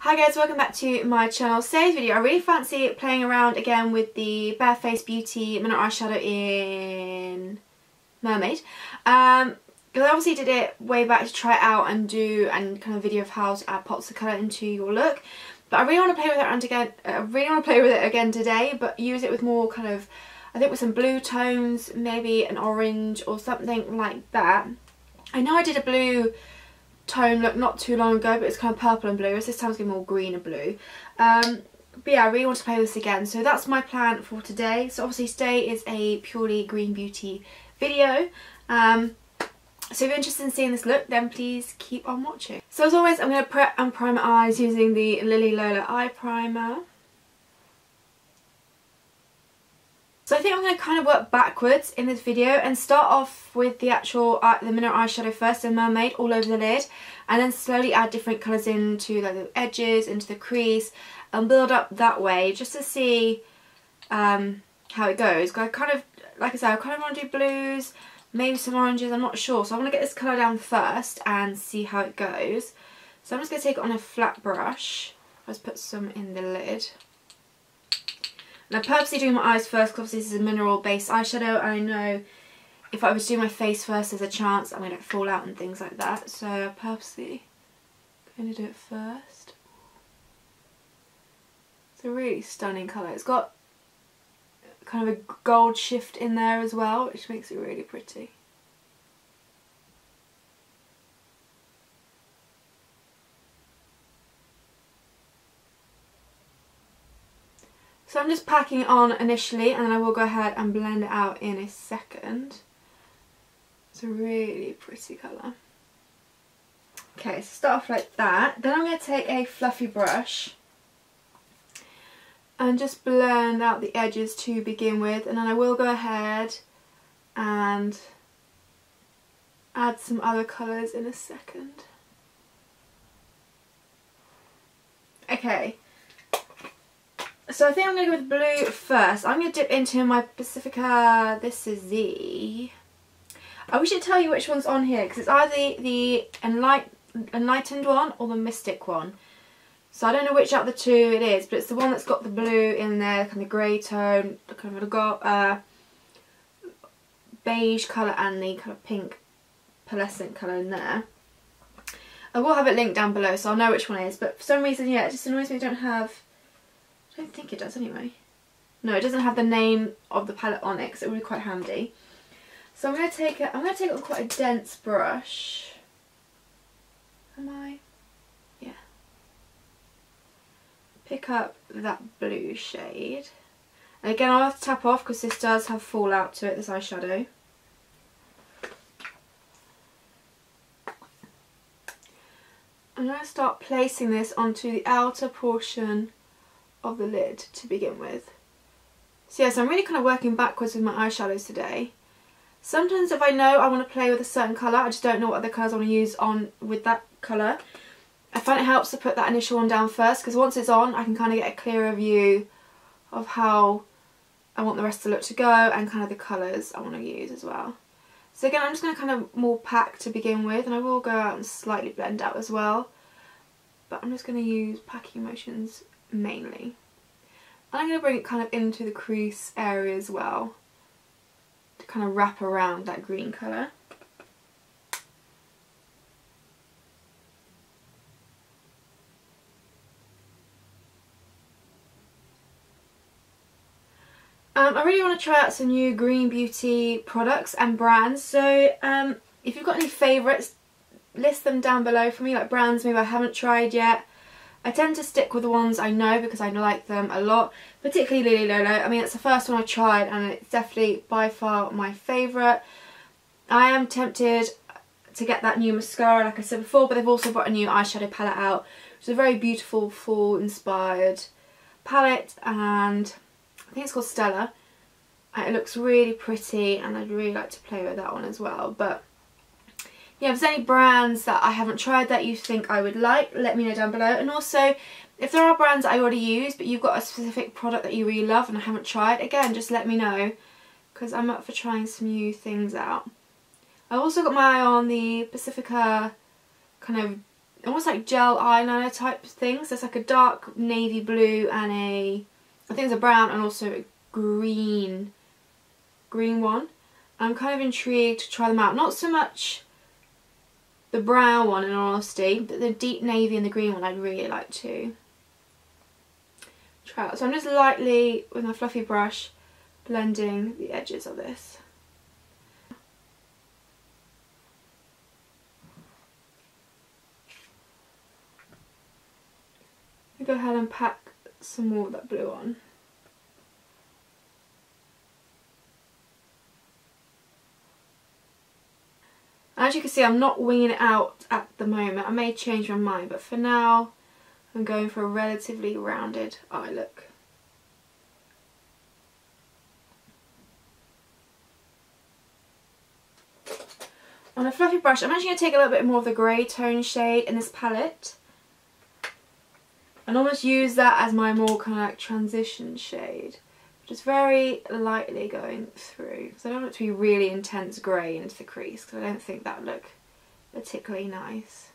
Hi guys, welcome back to my channel. Today's video, I really fancy playing around again with the Bare Face Beauty Mineral Eyeshadow in Mermaid. Because I obviously did it way back to try it out and do and kind of video of how to add pops of colour into your look. But I really want to play with it again today, but use it with more kind of, I think with some blue tones, maybe an orange or something like that. I know I did a blue tone look not too long ago, but it's kind of purple and blue, whereas this time it's going to be more green and blue. But yeah, I really want to play with this again, so that's my plan for today. So obviously today is a purely green beauty video. So if you're interested in seeing this look, then please keep on watching. So as always, I'm going to prep and prime my eyes using the Lily Lola eye primer. So I think I'm going to kind of work backwards in this video and start off with the actual the mineral eyeshadow first in Mermaid all over the lid, and then slowly add different colours into like the edges, into the crease, and build up that way just to see how it goes. I kind of, like I said, I kind of want to do blues, maybe some oranges, I'm not sure. So I want to get this colour down first and see how it goes. So I'm just going to take it on a flat brush. I'll just put some in the lid. And I'm purposely doing my eyes first because obviously this is a mineral based eyeshadow, and I know if I was doing my face first there's a chance I'm going to fall out and things like that. So I'm purposely going to do it first. It's a really stunning colour. It's got kind of a gold shift in there as well, which makes it really pretty. So I'm just packing it on initially, and then I will go ahead and blend it out in a second. It's a really pretty colour. Okay, so start off like that. Then I'm going to take a fluffy brush and just blend out the edges to begin with, and then I will go ahead and add some other colours in a second. Okay. So I think I'm going to go with blue first. I'm going to dip into my Pacifica. This is the... I wish I'd tell you which one's on here, because it's either the Enlightened one or the Mystic one. So I don't know which out of the two it is, but it's the one that's got the blue in there, kind of grey tone, the kind of got beige colour and the kind of pink pearlescent colour in there. I will have it linked down below so I'll know which one it is, but for some reason, yeah, it just annoys me I don't have... I don't think it does anyway. No, it doesn't have the name of the palette on it, because it would be quite handy. So I'm going to take it on quite a dense brush. Am I? Yeah. Pick up that blue shade. And again, I'll have to tap off because this does have fallout to it, this eyeshadow. I'm going to start placing this onto the outer portion of the lid to begin with. So yes, I'm really kind of working backwards with my eyeshadows today. Sometimes if I know I want to play with a certain colour, I just don't know what other colours I want to use on with that colour, I find it helps to put that initial one down first, because once it's on I can kind of get a clearer view of how I want the rest of the look to go and kind of the colours I want to use as well. So again, I'm just going to kind of more pack to begin with, and I will go out and slightly blend out as well, but I'm just going to use packing motions mainly. And I'm going to bring it kind of into the crease area as well to kind of wrap around that green colour. I really want to try out some new green beauty products and brands, so if you've got any favourites, list them down below for me, like brands maybe I haven't tried yet. I tend to stick with the ones I know because I like them a lot, particularly Lily Lola. I mean, it's the first one I tried and it's definitely by far my favourite. I am tempted to get that new mascara, like I said before, but they've also got a new eyeshadow palette out, which is a very beautiful fall inspired palette, and I think it's called Stella. It looks really pretty and I'd really like to play with that one as well. But yeah, if there's any brands that I haven't tried that you think I would like, let me know down below. And also, if there are brands that I already use but you've got a specific product that you really love and I haven't tried, again, just let me know, because I'm up for trying some new things out. I've also got my eye on the Pacifica kind of almost like gel eyeliner type things. There's like a dark navy blue and I think there's a brown and also a green one. I'm kind of intrigued to try them out. Not so much the brown one in all honesty, but the deep navy and the green one I'd really like to try out. So I'm just lightly, with my fluffy brush, blending the edges of this. I'll go ahead and pack some more of that blue on. As you can see, I'm not winging it out at the moment. I may change my mind, but for now I'm going for a relatively rounded eye look. On a fluffy brush, I'm actually going to take a little bit more of the grey tone shade in this palette and almost use that as my more kind of like transition shade. Just very lightly going through, because I don't want it to be really intense grey into the crease, because I don't think that would look particularly nice.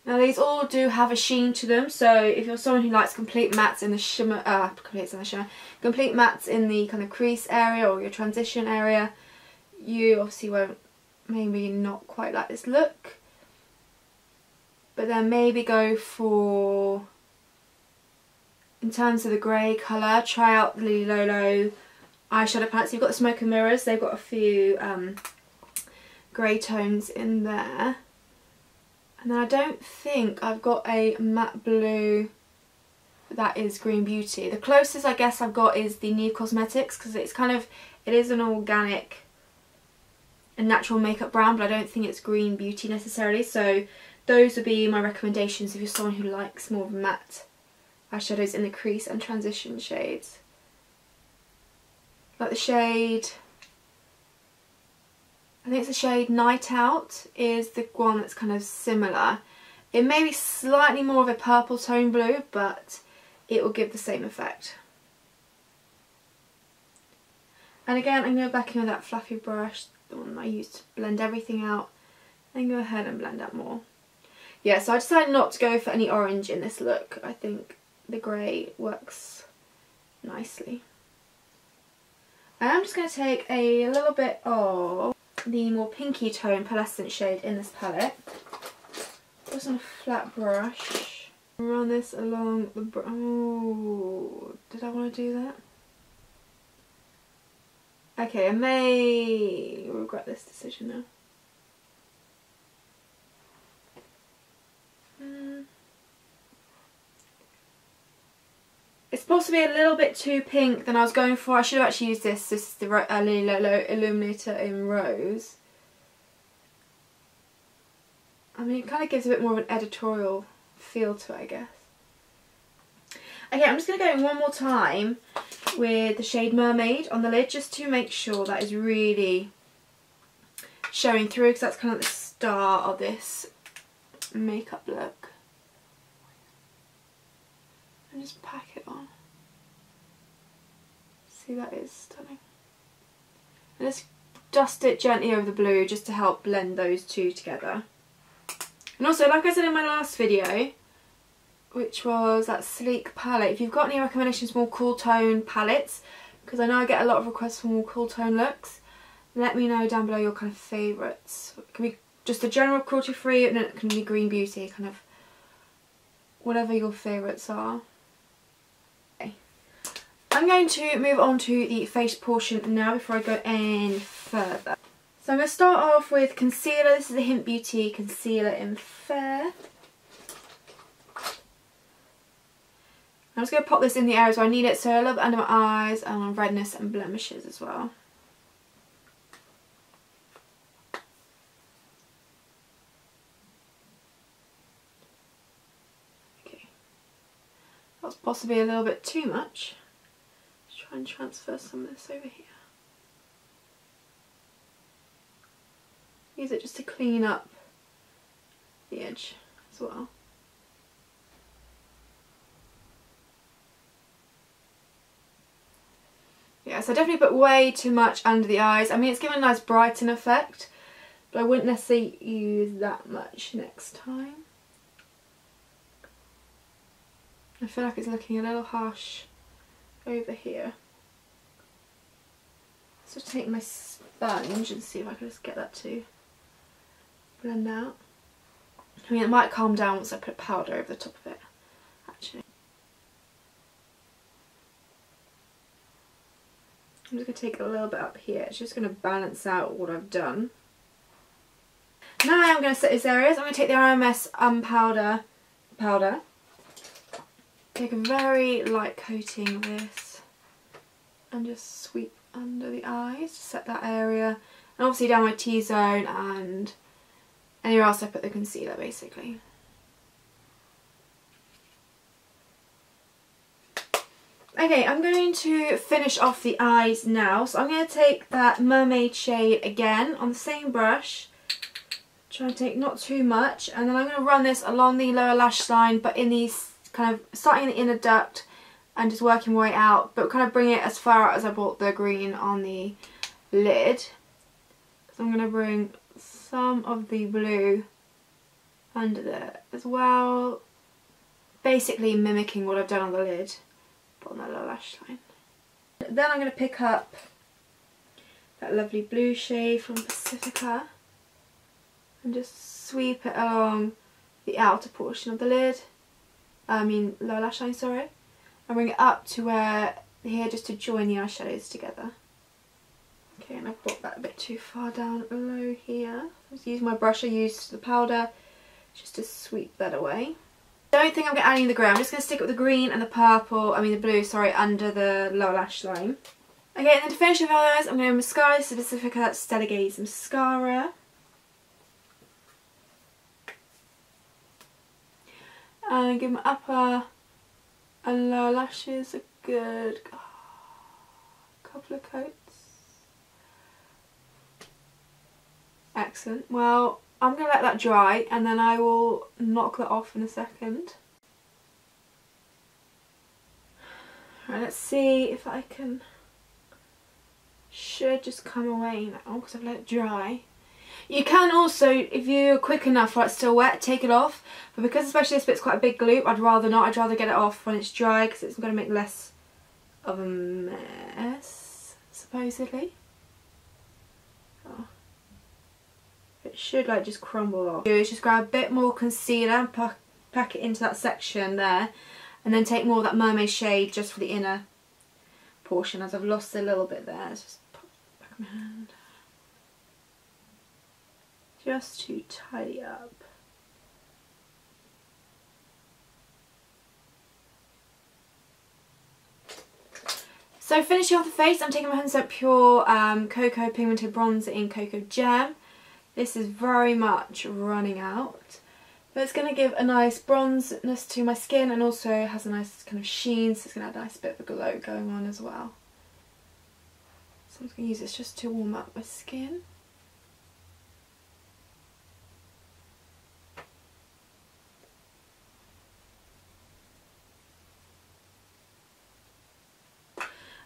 Now these all do have a sheen to them, so if you're someone who likes complete mattes in the shimmer, complete mattes in the kind of crease area or your transition area, you obviously won't, maybe not quite like this look. But then maybe go for, in terms of the grey colour, try out the Lily Lolo eyeshadow palettes. You've got the Smoke and Mirrors, they've got a few grey tones in there. And then I don't think I've got a matte blue that is Green Beauty. The closest I guess I've got is the Neve Cosmetics, because it's kind of, it is an organic and natural makeup brown, but I don't think it's Green Beauty necessarily. So those would be my recommendations if you're someone who likes more matte eyeshadows in the crease and transition shades. Like the shade, I think it's the shade Night Out is the one that's kind of similar. It may be slightly more of a purple tone blue, but it will give the same effect. And again, I'm going to go back in with that fluffy brush, the one I used to blend everything out, and go ahead and blend out more. Yeah, so I decided not to go for any orange in this look. I think the grey works nicely. And I'm just going to take a little bit of the more pinky tone pearlescent shade in this palette, just on a flat brush, run this along the oh, did I want to do that? Okay, I may regret this decision now. It's possibly a little bit too pink than I was going for. I should have actually used this. This is the Lily Lolo Illuminator in Rose. I mean, it kind of gives a bit more of an editorial feel to it, I guess. Okay, I'm just going to go in one more time with the shade Mermaid on the lid, just to make sure that is really showing through, because that's kind of the star of this makeup look. And just pack it on. See, that is stunning. And just dust it gently over the blue just to help blend those two together. And also, like I said in my last video, which was that sleek palette, if you've got any recommendations for more cool tone palettes, because I know I get a lot of requests for more cool tone looks, let me know down below your kind of favourites. It can be just a general cruelty free, and it can be Green Beauty, kind of whatever your favourites are. Okay. I'm going to move on to the face portion now before I go any further. So I'm going to start off with concealer. This is the Hint Beauty Concealer in Fair. I'm just going to pop this in the areas where I need it, so a little bit under my eyes and on redness and blemishes as well. Okay, that's possibly a little bit too much. Let's try and transfer some of this over here. Use it just to clean up the edge as well. Yeah, so I definitely put way too much under the eyes. I mean, it's given a nice brighten effect, but I wouldn't necessarily use that much next time. I feel like it's looking a little harsh over here. So take my sponge and see if I can just get that to blend out. I mean, it might calm down once I put powder over the top of it, actually. I'm just going to take a little bit up here. It's just going to balance out what I've done. Now I'm going to set these areas. I'm going to take the RMS powder. Take a very light coating of this and just sweep under the eyes to set that area. And obviously down my T-zone and anywhere else I put the concealer, basically. Okay, I'm going to finish off the eyes now. So I'm going to take that mermaid shade again on the same brush. Try and take not too much. And then I'm going to run this along the lower lash line, but in these kind of starting in the inner duct and just working my way out. But kind of bring it as far out as I brought the green on the lid. So I'm going to bring some of the blue under there as well. Basically mimicking what I've done on the lid. On that lower lash line. Then I'm going to pick up that lovely blue shade from Pacifica and just sweep it along the outer portion of the lid, lower lash line, sorry, and bring it up to where here, just to join the eyeshadows together. Okay, and I've brought that a bit too far down below here. Just use my brush I used the powder just to sweep that away. Don't think I'm going to add any of the grey. I'm just going to stick it with the green and the purple, the blue, sorry, under the lower lash line. Okay, and then to finish with eyes, I'm going to mascara. This is Pacifica Stella Gaze mascara. And give my upper and lower lashes a good couple of coats. Excellent. Well, I'm going to let that dry and then I will knock that off in a second. Right, let's see if I can... Should just come away now because I've let it dry. You can also, if you're quick enough while it's still wet, take it off. But because especially this bit's quite a big gloop, I'd rather not. I'd rather get it off when it's dry because it's going to make less of a mess, supposedly. Oh. It should like just crumble off. Do is just grab a bit more concealer and pack it into that section there, and then take more of that mermaid shade just for the inner portion, as I've lost a little bit there. Let's just pop it back in my hand just to tidy up. So finishing off the face, I'm taking my 100% Pure Cocoa Pigmented Bronzer in Cocoa Gem. This is very much running out, but it's going to give a nice bronzeness to my skin and also has a nice kind of sheen, so it's going to add a nice bit of a glow going on as well. So I'm just going to use this just to warm up my skin.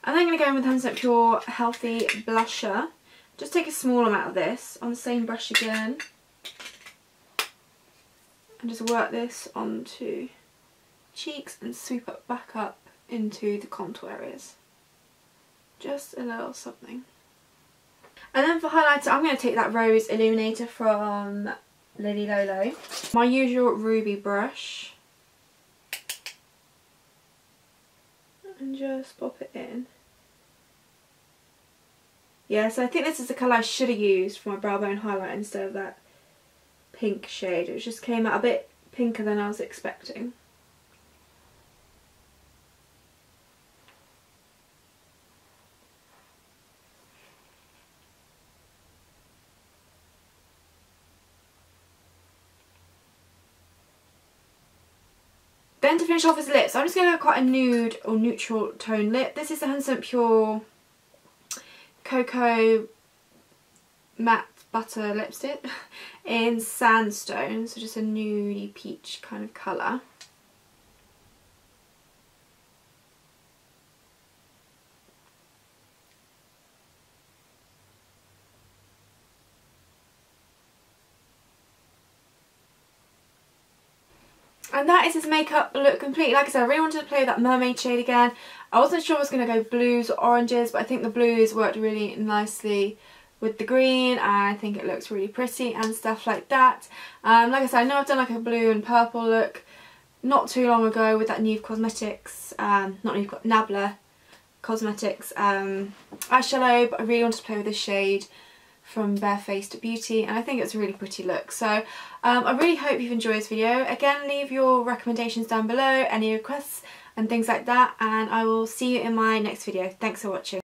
And then I'm going to go in with 100% Pure Healthy Blusher. Just take a small amount of this on the same brush again and just work this onto cheeks and sweep it back up into the contour areas. Just a little something. And then for highlighter, I'm going to take that Rose Illuminator from Lily Lolo. My usual ruby brush. And just pop it in. Yeah, so I think this is the colour I should have used for my brow bone highlight instead of that pink shade. It just came out a bit pinker than I was expecting. Then to finish off his lips, I'm just going to go quite a nude or neutral tone lip. This is the 100% Pure Cocoa Matte Butter Lipstick in Sandstone, so just a nudie peach kind of colour. And that is this makeup look complete. Like I said, I really wanted to play with that mermaid shade again. I wasn't sure I was going to go blues or oranges, but I think the blues worked really nicely with the green, and I think it looks really pretty and stuff like that. Like I said, I know I've done like a blue and purple look not too long ago with that Nude Cosmetics, Nabla Cosmetics eyeshadow, but I really wanted to play with this shade from Barefaced Beauty, and I think it's a really pretty look. So I really hope you've enjoyed this video. Again, leave your recommendations down below, any requests and things like that, and I will see you in my next video. Thanks for watching.